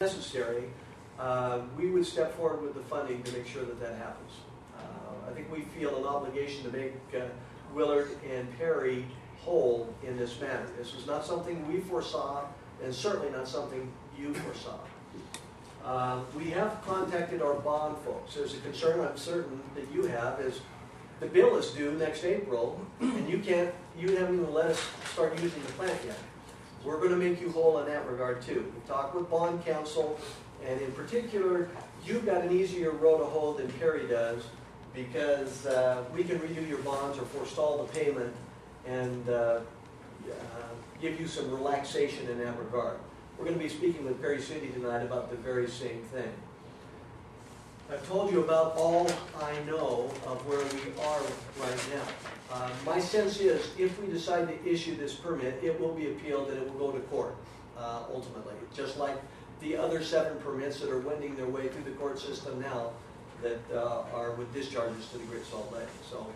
necessary, we would step forward with the funding to make sure that that happens. I think we feel an obligation to make Willard and Perry whole in this matter. This was not something we foresaw, and certainly not something you foresaw. We have contacted our bond folks. There's a concern I'm certain that you have is the bill is due next April, and you haven't even let us start using the plant yet. We're going to make you whole in that regard too. We talked with bond counsel, and in particular, you've got an easier road to hoe than Perry does, because we can redo your bonds or forestall the payment and give you some relaxation in that regard. We're going to be speaking with Perry City tonight about the very same thing. I've told you about all I know of where we are right now. My sense is if we decide to issue this permit, it will be appealed and it will go to court ultimately, just like the other 7 permits that are wending their way through the court system now that are with discharges to the Great Salt Lake. So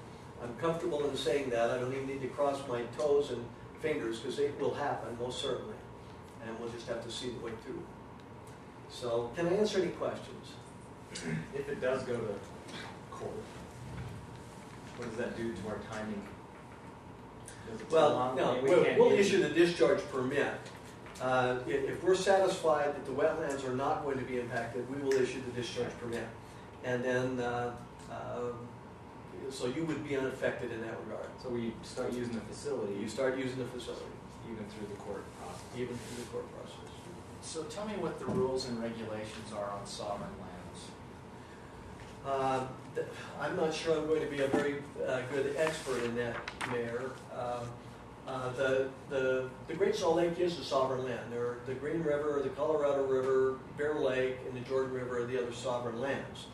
I'm comfortable in saying that. I don't even need to cross my toes and fingers, because it will happen, most certainly. And we'll just have to see the way through. So, can I answer any questions? If it does go to court, what does that do to our timing? Well, no, we'll issue the discharge permit. If we're satisfied that the wetlands are not going to be impacted, we will issue the discharge permit. And then, so you would be unaffected in that regard. So we start using the facility. You start using the facility. Even through the court process. Even through the court process. So tell me what the rules and regulations are on sovereign lands. I'm not sure I'm going to be a very good expert in that, Mayor. The Great Salt Lake is a sovereign land. The Green River, the Colorado River, Bear Lake, and the Jordan River are the other sovereign lands.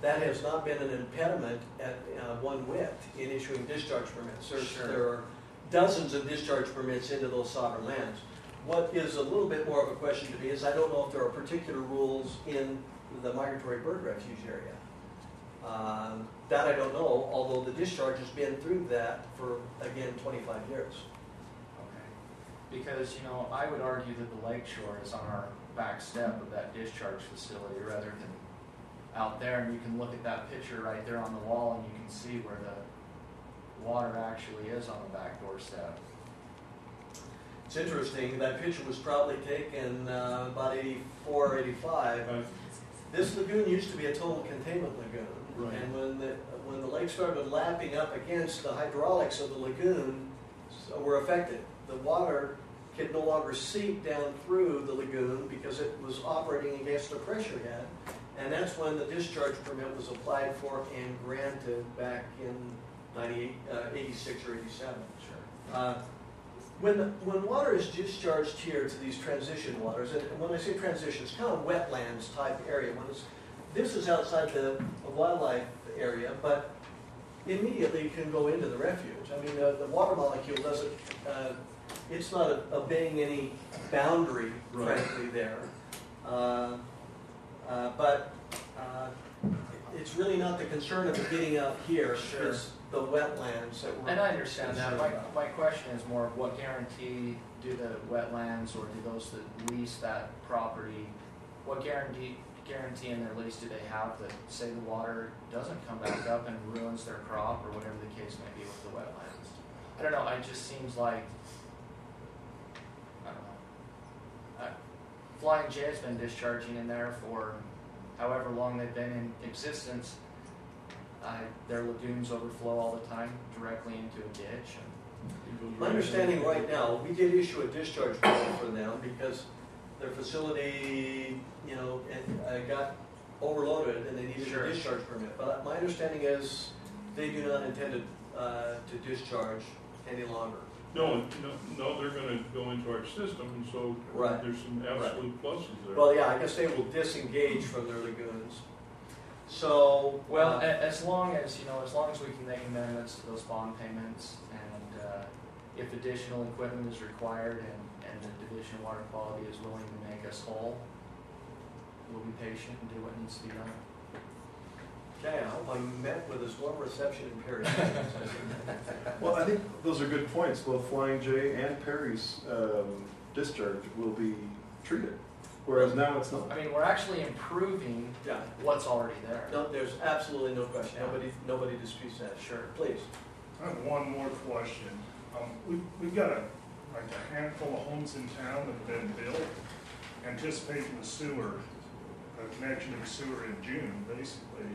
That has not been an impediment at one whit in issuing discharge permits. There are dozens of discharge permits into those sovereign lands. What is a little bit more of a question to me is I don't know if there are particular rules in the migratory bird refuge area. That I don't know, although the discharge has been through that for, again, 25 years. Okay. Because, you know, I would argue that the lakeshore is on our back step of that discharge facility rather than out there. And you can look at that picture right there on the wall and you can see where the water actually is on the back doorstep. It's interesting, that picture was probably taken about 84, 85. This lagoon used to be a total containment lagoon. Right. And when the lake started lapping up against the hydraulics of the lagoon were affected. The water could no longer seep down through the lagoon because it was operating against a pressure head. And that's when the discharge permit was applied for and granted back in 86 or 87. Sure. When water is discharged here to these transition waters, and when I say transition, it's kind of wetlands type area. This is outside the wildlife area, but immediately it can go into the refuge. I mean, the water molecule doesn't, it's not obeying any boundary, frankly, there. But it's really not the concern of it getting out here. Sure. It's the wetlands that we're. And I understand that. My question is more, what guarantee do the wetlands or do those that lease that property, what guarantee in their lease do they have that, say, the water doesn't come back up and ruins their crop or whatever the case may be with the wetlands? I don't know. It just seems like, I don't know. Flying J has been discharging in there for however long they've been in existence. Their lagoons overflow all the time directly into a ditch. My understanding right now, we did issue a discharge permit for them because their facility, got overloaded and they needed a discharge permit. But my understanding is they do not intend to discharge any longer. No, they're going to go into our system, and so there's some absolute pluses there. Well, yeah, I guess they will disengage from their lagoons. So, well, as long as we can make amendments to those bond payments, and if additional equipment is required, and the Division of Water Quality is willing to make us whole, we'll be patient and do what needs to be done. Okay, I hope I met with as well reception in Perry. Well, I think those are good points. Both Flying J and Perry's discharge will be treated. whereas now it's not. I mean, we're actually improving Yeah. what's already there. No, there's absolutely no question. Yeah. Nobody disputes that. Sure. Please. I have one more question. We've got like a handful of homes in town that have been built, anticipating the sewer, a connection to the sewer in June, basically.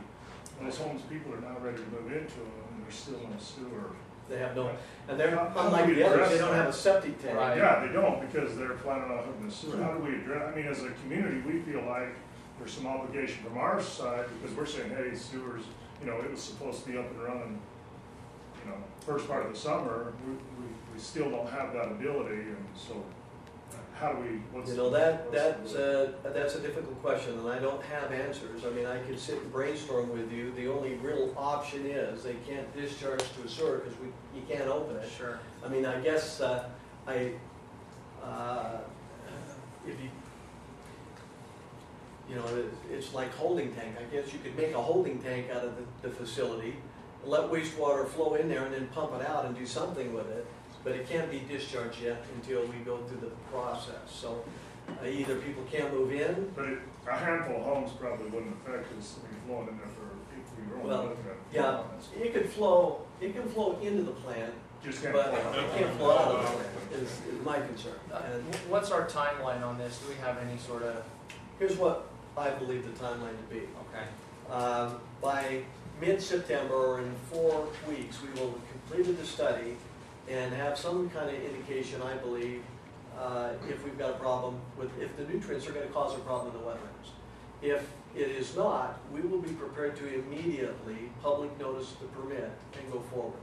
Those homes, people are now ready to move into them, and there's still no sewer. They have no, and they're, How do unlike we the others, address they don't that? have a septic tank. Right. Yeah, they don't, because they're planning on hooking the sewer. How do we address, I mean, as a community, we feel like there's some obligation from our side, because we're saying, hey, sewers, you know, it was supposed to be up and running, you know, first part of the summer. We still don't have that ability, and so how do we, what's? You know, that's a difficult question, and I don't have answers. I mean, I could sit and brainstorm with you. The only real option is they can't discharge to a sewer because you can't open it. Sure. I mean, I guess if you know, it's like holding tank. I guess you could make a holding tank out of the facility, let wastewater flow in there, and then pump it out and do something with it. But it can't be discharged yet until we go through the process. So either people can't move in. But a handful of homes probably wouldn't affect us, I mean, flowing in there for, if we were only Well, looking at. Yeah, it can flow into the plant, Just can't. but flow. it can't flow out of the plant, is my concern. And What's our timeline on this? Do we have any sort of, here's what I believe the timeline to be. okay, By mid-September, or in 4 weeks, we will have completed the study and have some kind of indication, I believe, if we've got a problem with, if the nutrients are going to cause a problem in the wetlands. If it is not, we will be prepared to immediately public notice the permit and go forward.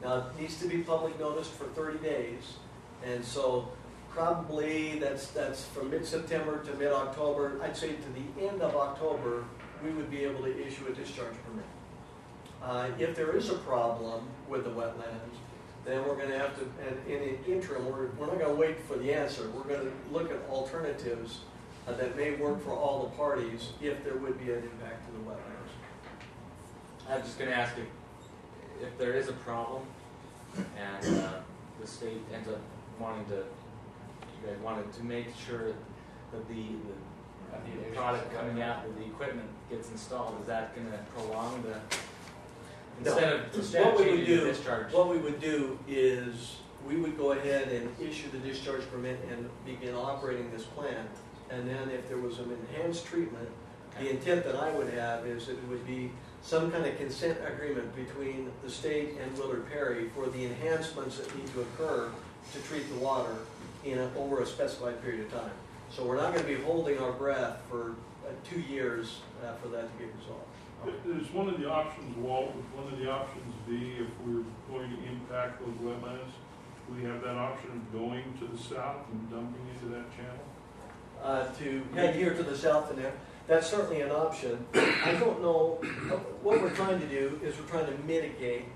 Now, it needs to be public noticed for 30 days, and so probably that's from mid-September to mid-October. I'd say to the end of October, we would be able to issue a discharge permit. If there is a problem with the wetlands, then we're going to have to, and in the interim, we're not going to wait for the answer. We're going to look at alternatives that may work for all the parties if there would be an impact to the wetlands. I'm just gonna ask if there is a problem and the state ends up wanting to, you guys wanted to make sure that the product coming out with the equipment gets installed, is that gonna prolong the, instead of changing the discharge? What we would do is we would go ahead and issue the discharge permit and begin operating this plant. And then if there was an enhanced treatment, the intent that I would have is that it would be some kind of consent agreement between the state and Willard Perry for the enhancements that need to occur to treat the water over a specified period of time. So we're not going to be holding our breath for 2 years for that to get resolved. Is one of the options, Walt, would one of the options be if we're going to impact those wetlands, we have that option of going to the south and dumping into that channel? To head here to the south and there, that's certainly an option. I don't know, what we're trying to do is we're trying to mitigate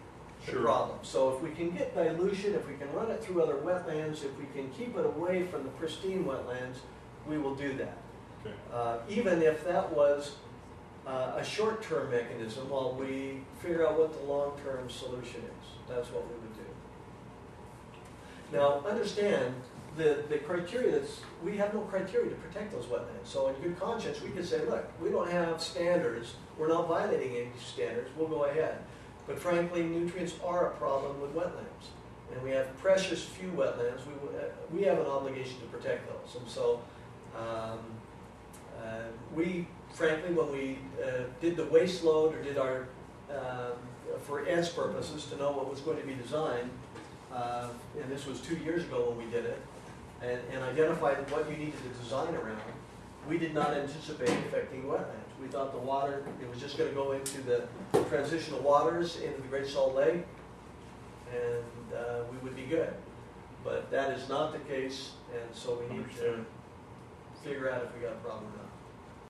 the Sure. problem. So if we can get dilution, if we can run it through other wetlands, if we can keep it away from the pristine wetlands, we will do that. Okay. Even if that was a short-term mechanism while we figure out what the long-term solution is. That's what we would do. Now, understand the criteria we have no criteria to protect those wetlands. So in good conscience, we could say, look, we don't have standards, we're not violating any standards, we'll go ahead. But frankly, nutrients are a problem with wetlands. And we have precious few wetlands, we have an obligation to protect those. And so we, frankly, when we did the waste load or did our, for Ed's purposes, to know what was going to be designed, and this was 2 years ago when we did it, and identified what you needed to design around, we did not anticipate affecting wetlands. We thought the water, it was just going to go into the transitional waters into the Great Salt Lake, and we would be good. But that is not the case, and so we need to figure out if we got a problem or not.